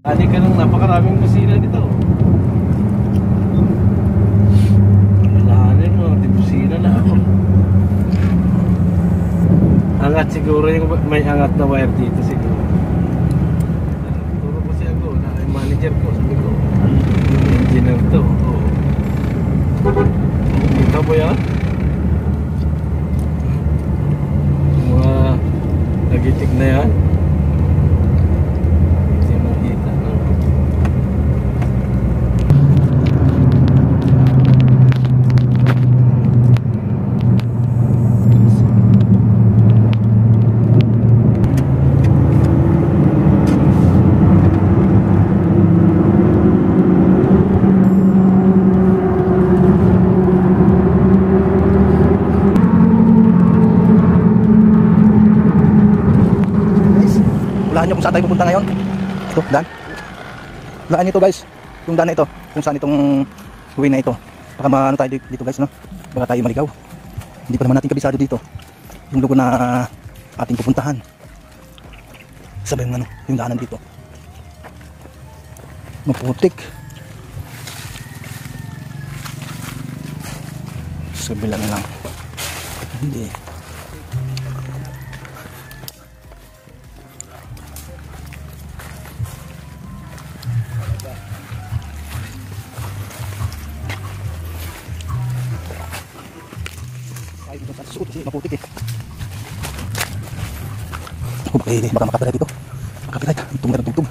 Ani ka ng napakaraming busina dito. Walahanin mo, di busina na ako. Angat siguro yung may angat na wire dito siguro. Turo kasi ako na yung manager ko, sabi ko, engineer to. Oo. Kita mo yan? Mga nagitik na yan. Hulaan nyo kung saan tayo pupunta ngayon. Ito, daan. Hulaan nyo ito guys. Yung daan na ito. Kung saan itong way na ito. Baka maano tayo dito guys, no? Baka tayo maligaw. Hindi pa naman natin kabisado dito yung lugar na ating pupuntahan. Sabay yung ano, yung daanan dito. Maputik. Sabila na lang. Hindi. Suot kasi maputik eh. Oh, baka makapirat ito. Makapirat. Tugtog na tugtog.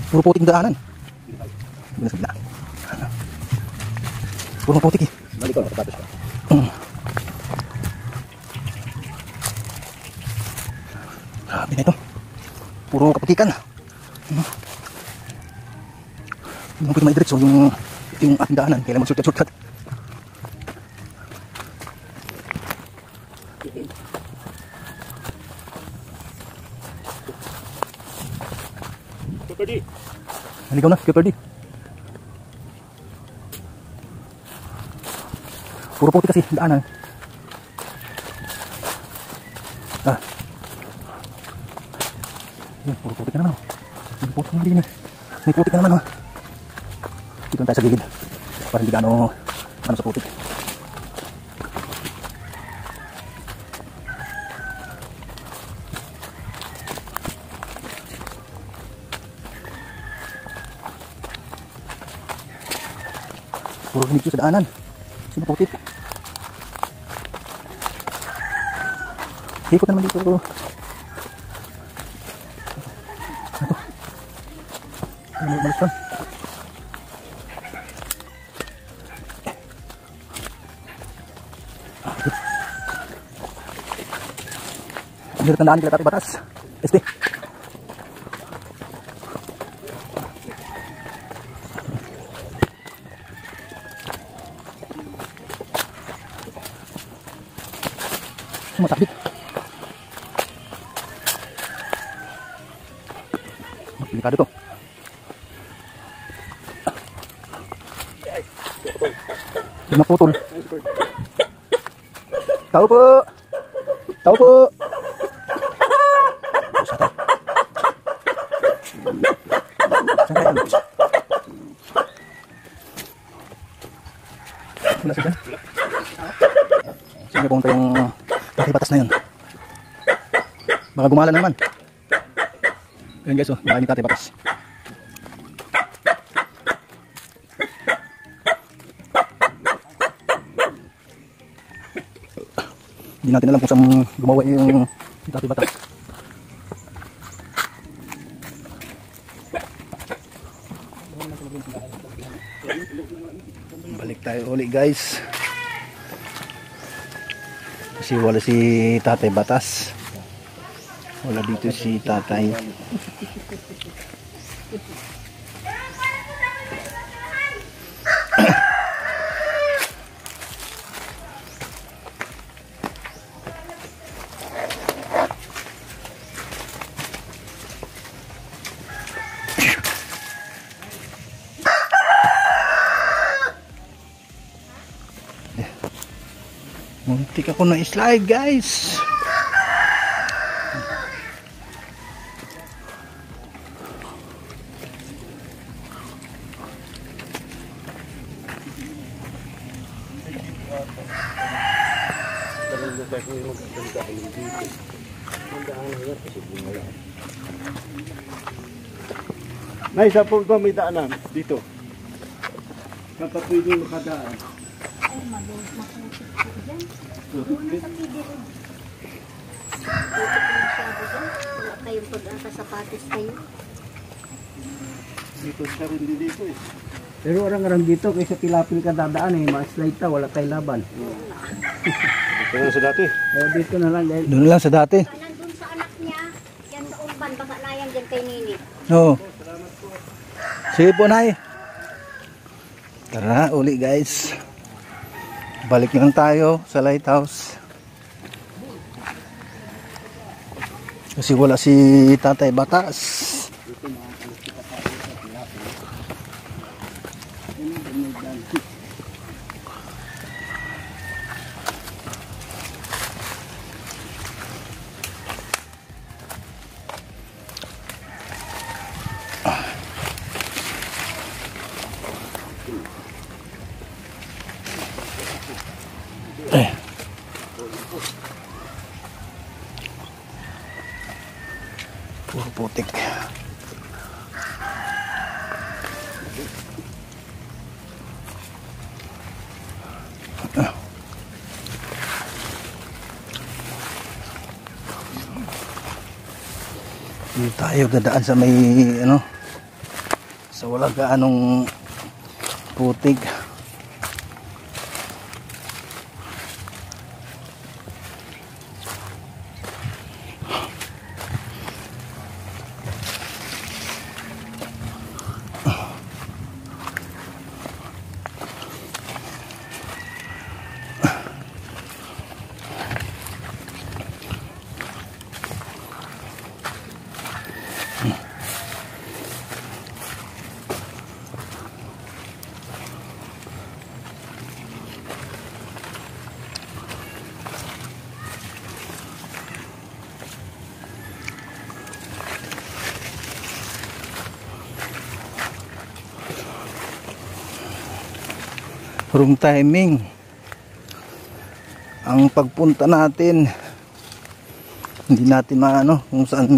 Puro putik daanan. Hindi na sa bila. Puro putik eh. Balik ko, nakatapos ka. Grabe na ito. Puro kaputikan. Hindi mo pwede maidiretso yung ating daanan. Kailangan mag-shortcut. Naligaw na, Kuya Perdi. Puro puti kasi daanan. Yan, puro puti ka naman. May puti ka naman. May puti ka naman. Dito tayo sa gilid. Para hindi gaano sa puti. Puro hinigyo sa daanan. Sino putit? Ikot naman dito. Ito. Ano yung malis doon? Hindi rin tandaan kila Tatay Batas. Este. Matakbit. Delikado to. Naputol. Tao po. Tao po. Wala siya. Sige kung ito yung Tatay Batas na yun. Baka gumala naman. Ayan guys, baka ni Tatay Batas. Hindi natin alam kung saan gumawa yung Tatay Batas. Balik tayo uli guys. Kasi wala si Tatay Batas. Wala dito si Tatay. Muntik ako na slide guys. Nay, sa po ba may daanan dito? Kapag pwede makadaan. Ay, maputik po dyan. Doon na sa pide rin. Putik na masyado dyan. Wala kayong pag-akasapatos kayo. Dito siya rin din dito eh. Pero orang-orang dito kaysa pilapil ka dadaan eh, ma-slide ta, wala tayong laban. Dito lang sa dati. O dito na lang dahil Doon lang sa dati. Nandun sa anak niya, yan sa umban, baka na yan dyan kay Nini. Oo. Sige po, Nay. Tara na, uli guys. Balik lang tayo sa lighthouse. Kasi wala si Tatay Batas. Puro putik. Hindi tayo dadaan sa may ano, sa wala gaanong putik. Wrong timing ang pagpunta natin, hindi natin maano kung saan.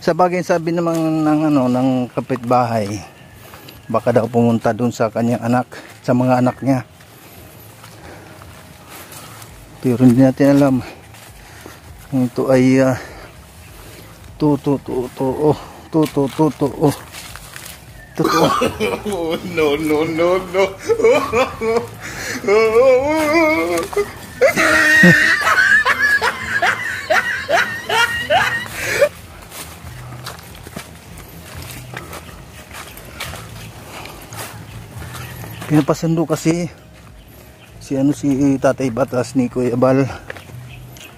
Sa bagay sabi naman ng ano ng kapitbahay, baka daw pumunta dun sa kanyang anak, sa mga anak niya, pero hindi natin alam kung ito ay totoo. Oh, no, no, no, no. Pinapasundo kasi si Tatay Batas ni Kuya Bal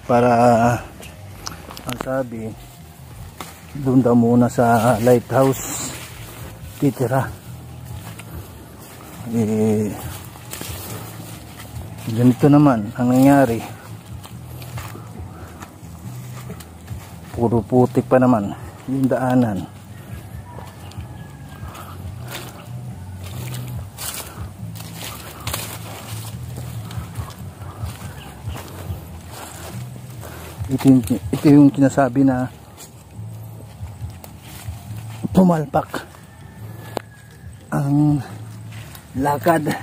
para ang sabi doon daw muna sa lighthouse titira. Ganito naman ang nangyari, puro putik pa naman yung daanan. Ito yung kinasabi na pumalpak ang lakad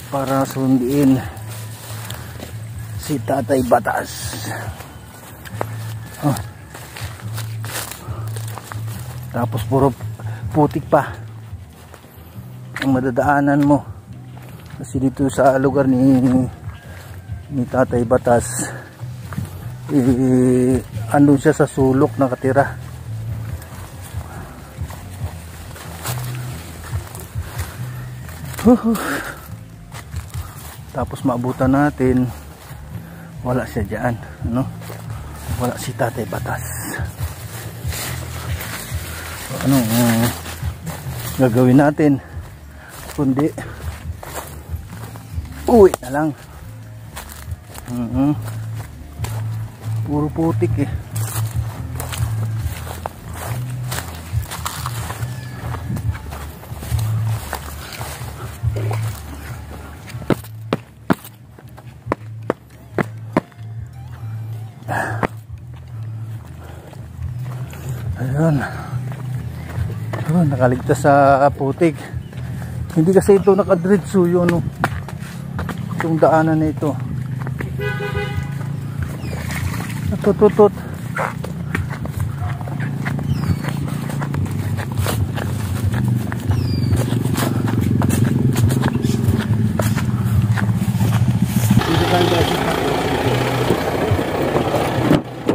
para sundiin si Tatay Batas. Tapos puro putik pa ang madadaanan mo kasi dito sa lugar ni Tatay Batas, andun siya sa sulok nakatira. Tapos maabutan natin, wala siya dyan, ano? Wala si Tatay Batas. Ano gagawin natin kundi uwi na lang. Puro putik eh. Ayun. Oh, nakaligtas sa putik. Hindi kasi ito nakadiretso yung ano, itong daanan na ito. Tututut.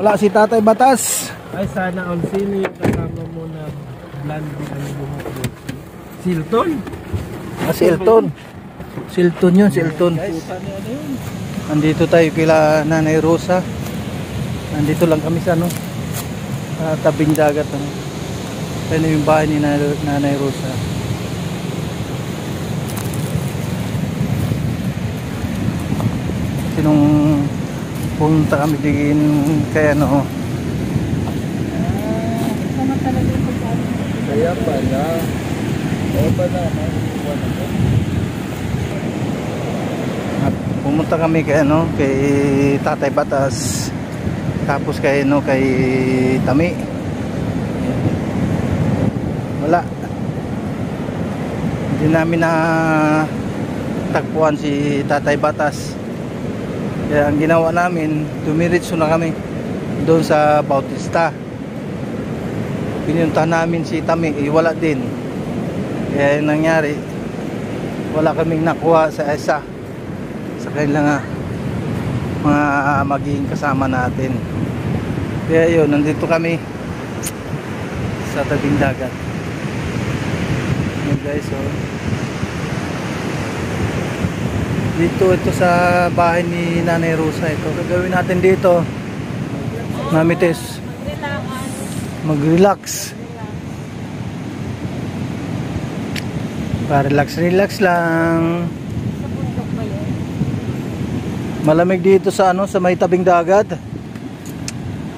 Wala si Tatay Batas. Ay, sana all sino yung kasama mo na blondie ang buhok mo. Silton? Si Elton. Si Elton yun, si Elton. Andito tayo kila Nanay Rosa. Nandito lang kami sa ano, tabing dagat. Ano. Ano yung bahay ni Nanay Rosa. Sinong punta kami din kaya ano. Kaya pala. Kaya pala. At pumunta kami kay ano, kay Tatay Batas. Tapos kay ano, kay Tami. Wala. Hindi namin na tagpuan si Tatay Batas. Kaya ang ginawa namin, dumiretso na kami doon sa Bautista. Pinunta namin si Tami, wala din. Kaya yung nangyari, wala kaming nakuha sa isa sa kailangan mga magiging kasama natin. Kaya yun, nandito kami sa tabing dagat. Yun guys, oh. Dito ito sa bahay ni Nanay Rosa. Ito gagawin natin dito, Mamites, mag-relax. Relax lang. Malamig dito sa ano, sa may tabing dagat.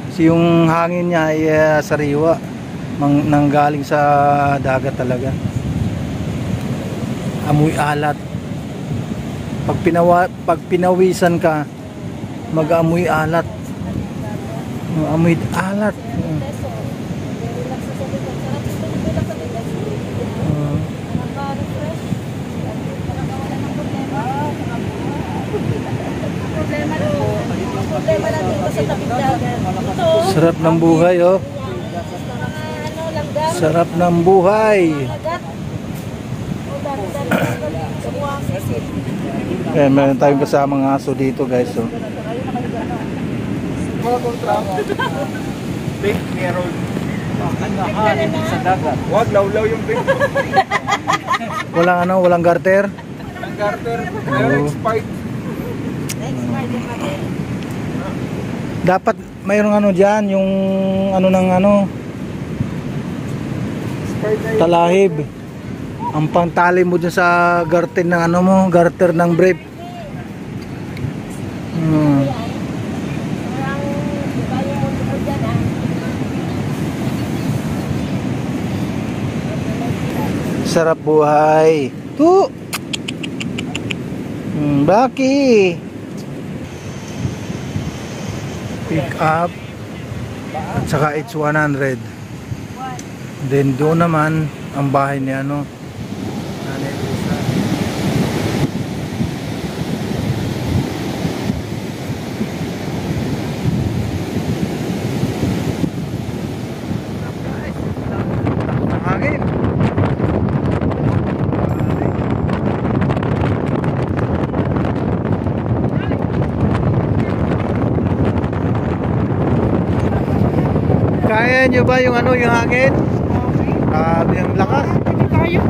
Kasi yung hangin niya ay sariwa, nanggaling sa dagat talaga. Amoy alat. Pag pinawisan ka, mag-amoy alat. Amoy alat. Sarap ng buhay, oh. Sarap ng buhay. Kaya meron tayong kasamang aso dito, guys, oh. Big meron. Hangin sa dagat. Wag lawlaw yung big. Walang ano, walang garter. Ang garter. Meron expired. Dapat mayroong ano diyan, yung ano ng ano, talahib. Ang pangtali mo dyan sa garter ng ano mo, garter ng brief. Sarap buhay. Tu. Baki. Pick up at saka H100. Then doon naman ang bahay ni ano, Nanay Rosa. Hangin. Kaya nyo ba yung ano, yung hangin? Grabe ang lakas. Kaya.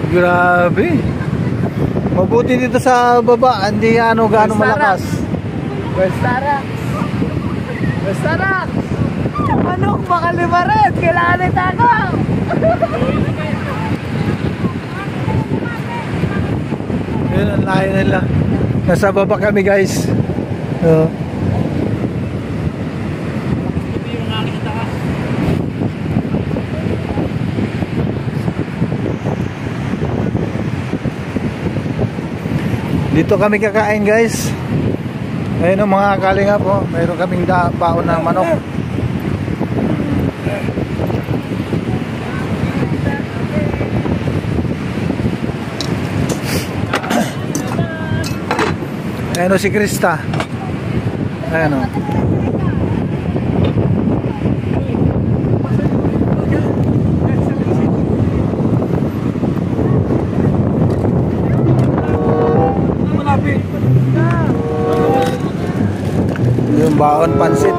Grabe. Mabuti dito sa baba, hindi ano gaano malakas. Bestarak. Manok, baka limaret. Kailangan itakaw. Ayun, ang layo nila. Nasa baba kami guys. Dito kami kakain guys. Ayun ang mga kalinga po. Mayroon kaming baon ng manok. Ayun o si Krista. Ayun o. Yung baon pansit.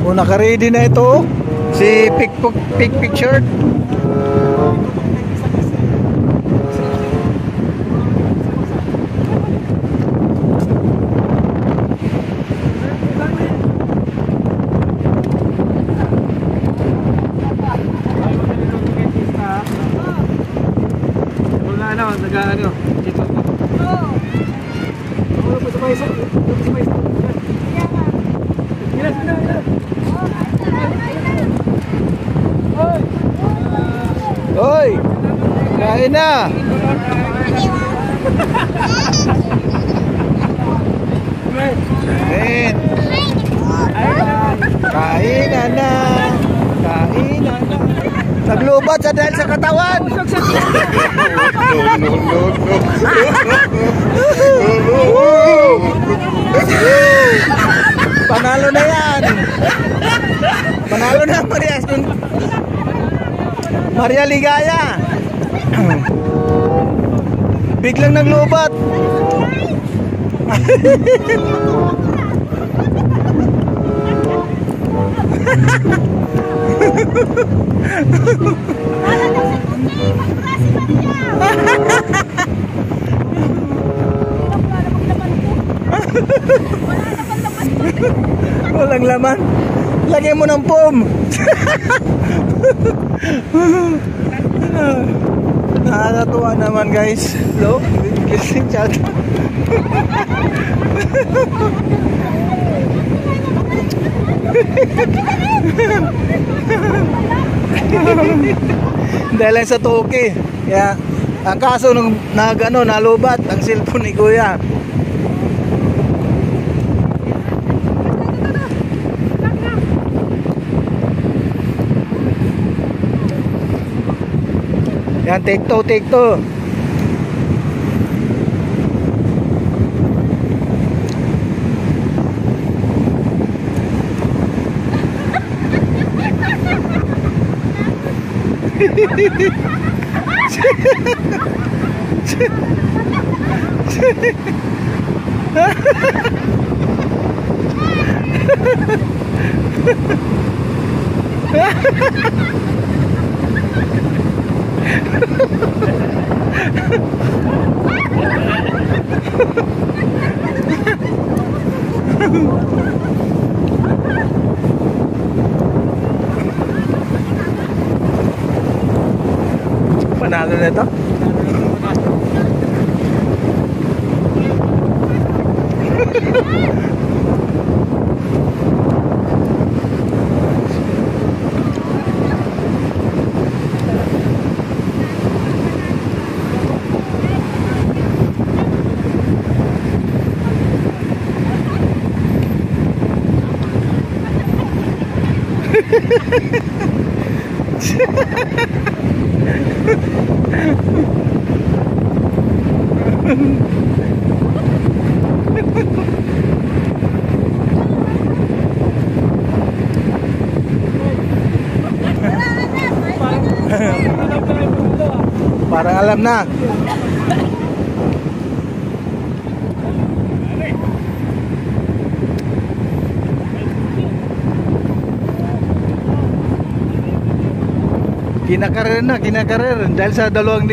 O naka-ready na ito si Pick Picture. Hoy! Kain na! Kain! Kainan na! Kainan na! Naglubat sa dahil sa katawan! Panalo na yan! Panalo na Maria Ligaya. Biglang naglubat. Walang laman. Lagyan mo ng foam. Nakakatuwa naman guys. Hello? Gising chat. Dahil lang sa toke. Kaya ang kaso nung nalubat ang cellphone ni Kuya. Yan, take two. Panalo na ito. Parang alam na. Kinakarer dahil sa 2,000.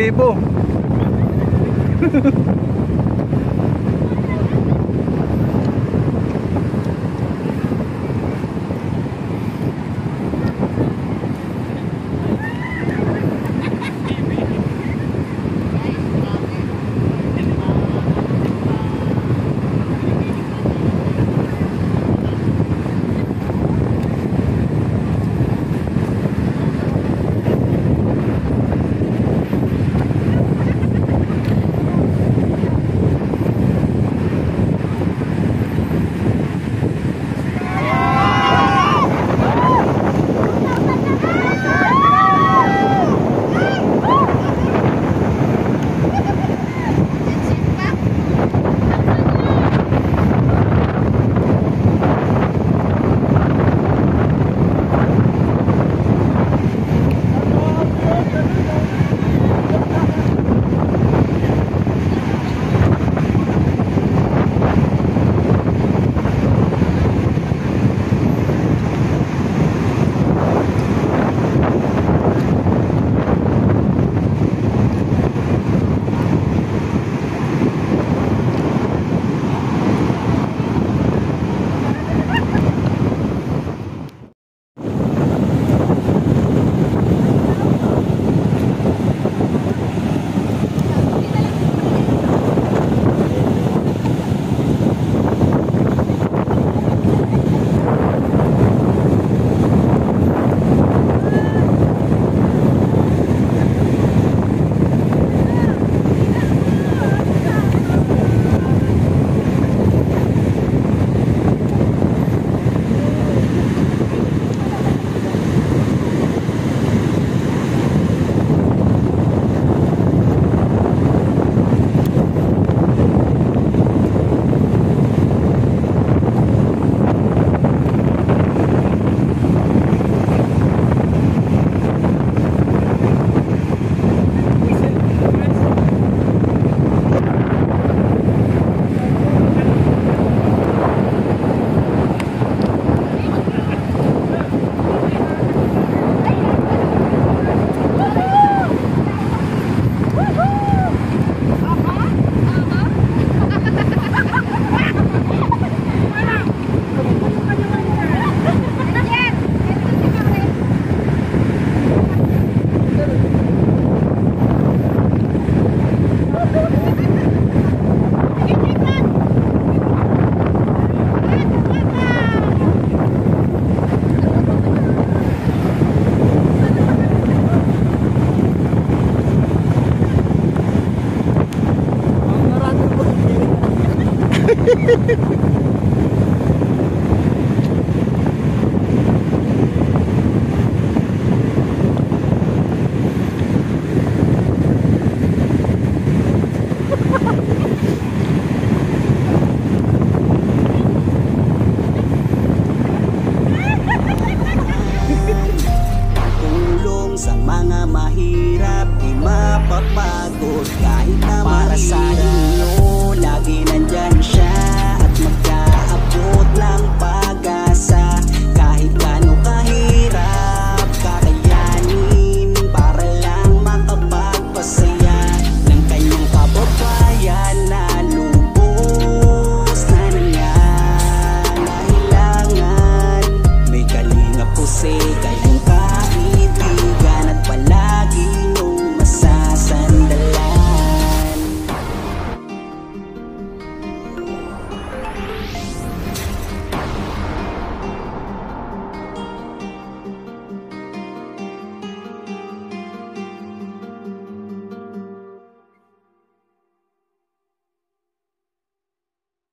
mapagod kahit na para sa